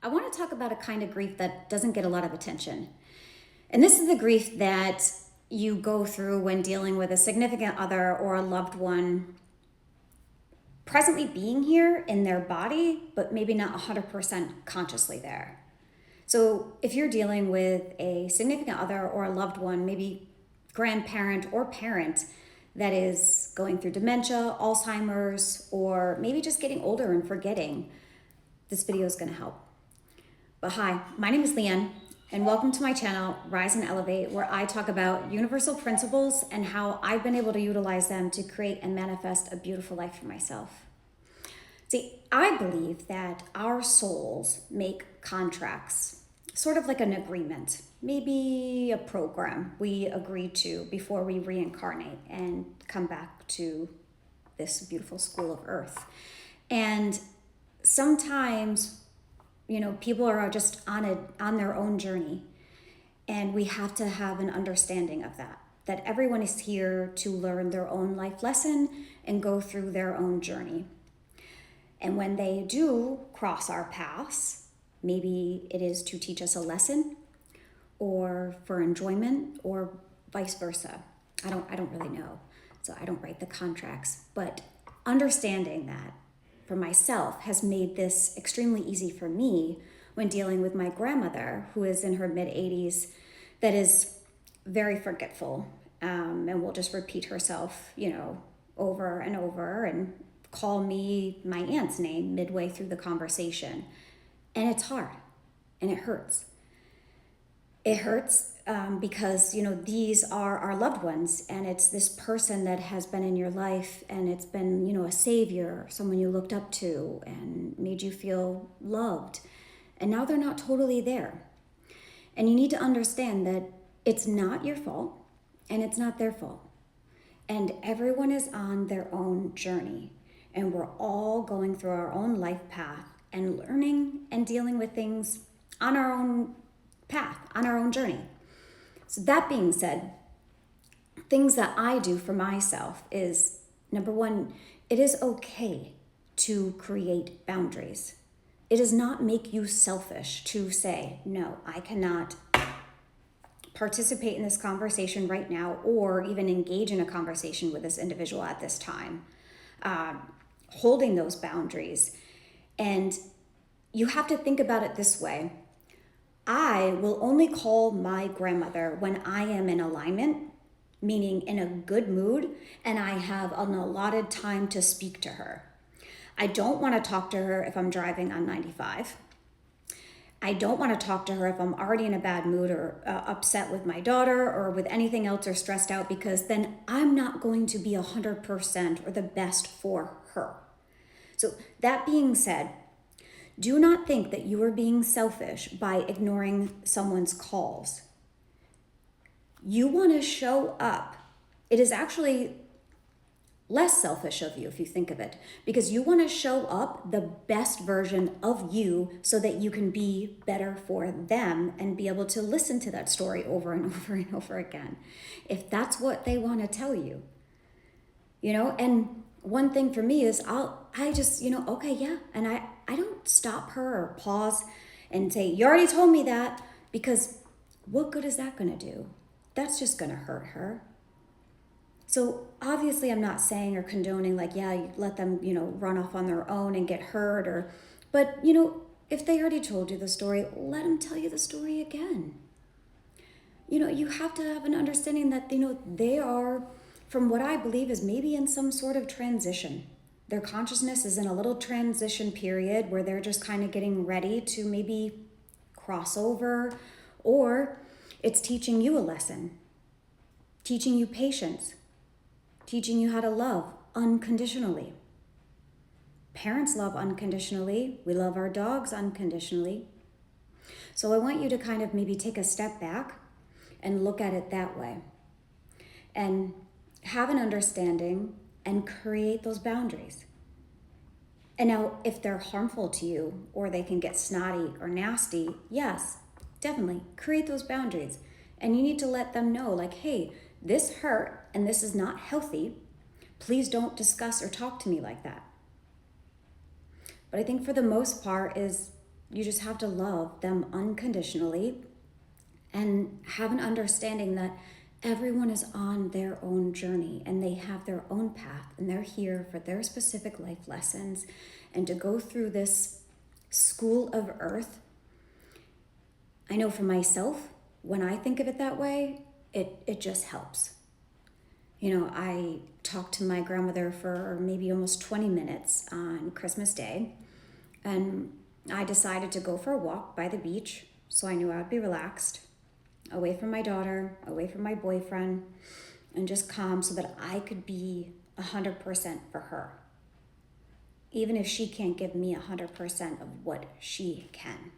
I want to talk about a kind of grief that doesn't get a lot of attention. And this is the grief that you go through when dealing with a significant other or a loved one presently being here in their body, but maybe not 100% consciously there. So if you're dealing with a significant other or a loved one, maybe grandparent or parent that is going through dementia, Alzheimer's, or maybe just getting older and forgetting, this video is going to help. But hi, my name is Leanne, and welcome to my channel, Rise and Elevate, where I talk about universal principles and how I've been able to utilize them to create and manifest a beautiful life for myself. See, I believe that our souls make contracts, sort of like an agreement, maybe a program we agree to before we reincarnate and come back to this beautiful school of earth. And sometimes people are just on their own journey, and we have to have an understanding of that everyone is here to learn their own life lesson and go through their own journey. And when they do cross our paths, maybe it is to teach us a lesson or for enjoyment or vice versa. I don't really know. So I don't write the contracts, but understanding that for myself has made this extremely easy for me when dealing with my grandmother, who is in her mid-80s, that is very forgetful, and will just repeat herself, over and over and call me my aunt's name midway through the conversation. And it's hard and it hurts. It hurts because, these are our loved ones, and it's this person that has been in your life, and it's been, a savior, someone you looked up to and made you feel loved. And now they're not totally there. And you need to understand that it's not your fault and it's not their fault. And everyone is on their own journey, and we're all going through our own life path and learning and dealing with things on our own path, on our own journey. So that being said, things that I do for myself is, number one, it is okay to create boundaries. It does not make you selfish to say, no, I cannot participate in this conversation right now, or even engage in a conversation with this individual at this time. Holding those boundaries. And you have to think about it this way. I will only call my grandmother when I am in alignment, meaning in a good mood, and I have an allotted time to speak to her. I don't want to talk to her if I'm driving on 95. I don't want to talk to her if I'm already in a bad mood or upset with my daughter or with anything else or stressed out, because then I'm not going to be 100% or the best for her. So that being said, do not think that you are being selfish by ignoring someone's calls. You want to show up. It is actually less selfish of you if you think of it, because you want to show up the best version of you so that you can be better for them and be able to listen to that story over and over and over again, if that's what they want to tell you. And one thing for me is I just, okay, yeah. And I don't stop her or pause and say, you already told me that, because what good is that going to do? That's just going to hurt her. So obviously I'm not saying or condoning you let them, run off on their own and get hurt, but if they already told you the story, let them tell you the story again. You have to have an understanding that, they are, from what I believe, is maybe in some sort of transition. Their consciousness is in a little transition period where they're just kind of getting ready to maybe cross over, or it's teaching you a lesson, teaching you patience, teaching you how to love unconditionally. Parents love unconditionally. We love our dogs unconditionally. So I want you to kind of maybe take a step back and look at it that way, and have an understanding and create those boundaries. And now, if they're harmful to you or they can get snotty or nasty, yes, definitely create those boundaries. And you need to let them know, hey, this hurt and this is not healthy. Please don't discuss or talk to me like that. But I think for the most part is You just have to love them unconditionally and have an understanding that everyone is on their own journey and they have their own path and they're here for their specific life lessons. And to go through this school of earth, I know for myself, when I think of it that way, it just helps. I talked to my grandmother for maybe almost 20 minutes on Christmas Day, and I decided to go for a walk by the beach so I knew I would be relaxed, away from my daughter, away from my boyfriend, and just calm so that I could be 100% for her. Even if she can't give me 100% of what she can.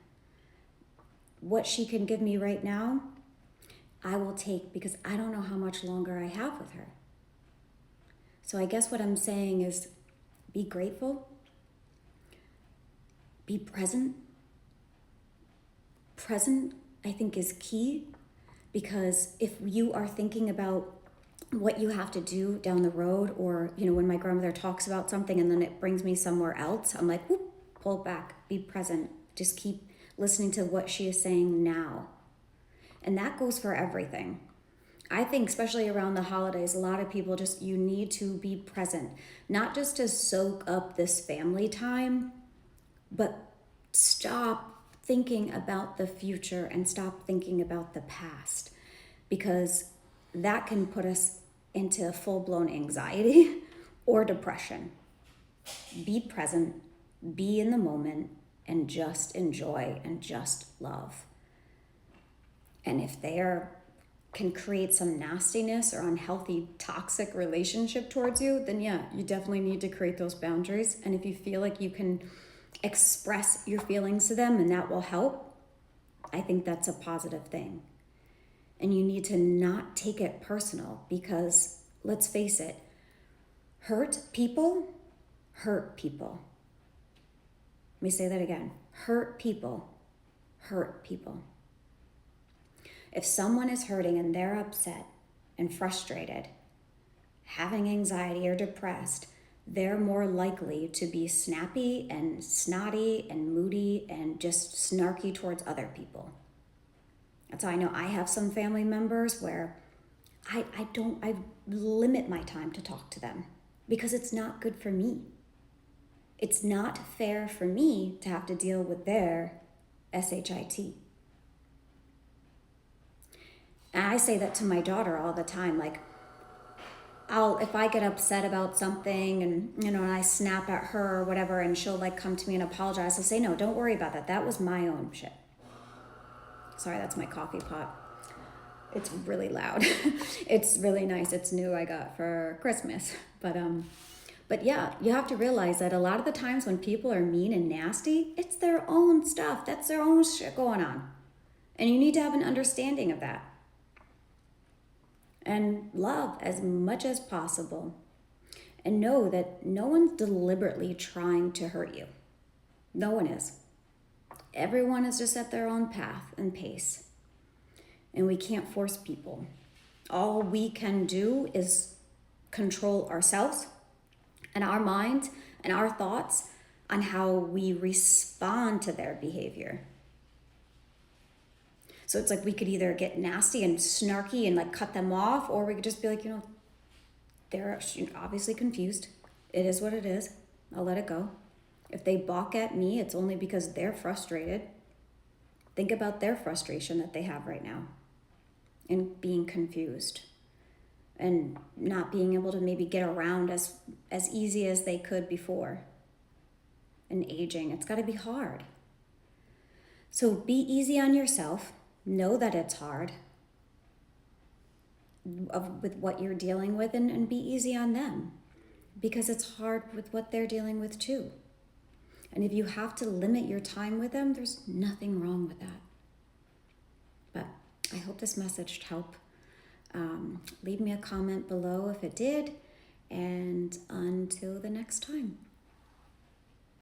What she can give me right now, I will take, because I don't know how much longer I have with her. So I guess what I'm saying is be grateful, be present. Present, I think, is key, because if you are thinking about what you have to do down the road, or, when my grandmother talks about something and then it brings me somewhere else, I'm like, whoop, pull it back, be present. Just keep listening to what she is saying now. And that goes for everything. I think especially around the holidays, a lot of people you need to be present, not just to soak up this family time, but stop thinking about the future and stop thinking about the past, because that can put us into full-blown anxiety or depression. Be present, be in the moment, and just enjoy and just love. And if can create some nastiness or unhealthy, toxic relationship towards you, then yeah, you definitely need to create those boundaries. And if you feel like you can express your feelings to them and that will help, I think that's a positive thing. And you need to not take it personal, because let's face it, hurt people hurt people. Let me say that again. Hurt people hurt people. If someone is hurting and they're upset and frustrated, having anxiety or depressed, they're more likely to be snappy and snotty and moody and just snarky towards other people. That's how I know I have some family members where I limit my time to talk to them, because it's not good for me. It's not fair for me to have to deal with their SHIT. And I say that to my daughter all the time, like, if I get upset about something and I snap at her or whatever, and she'll come to me and apologize, I'll say, no, don't worry about that. That was my own shit. Sorry, that's my coffee pot. It's really loud. It's really nice. It's new, I got for Christmas. But yeah, you have to realize that a lot of the times when people are mean and nasty, it's their own stuff. That's their own shit going on. And you need to have an understanding of that. And love as much as possible. And know that no one's deliberately trying to hurt you. No one is. Everyone is just at their own path and pace. And we can't force people. All we can do is control ourselves and our mind and our thoughts on how we respond to their behavior. So it's like we could either get nasty and snarky and cut them off, or we could just be like, they're obviously confused. It is what it is. I'll let it go. If they balk at me, it's only because they're frustrated. Think about their frustration that they have right now and being confused and not being able to maybe get around as easy as they could before. And aging, it's got to be hard. So be easy on yourself. Know that it's hard with what you're dealing with, and be easy on them, because it's hard with what they're dealing with too. And if you have to limit your time with them, there's nothing wrong with that. But I hope this message helped. Leave me a comment below if it did, and until the next time.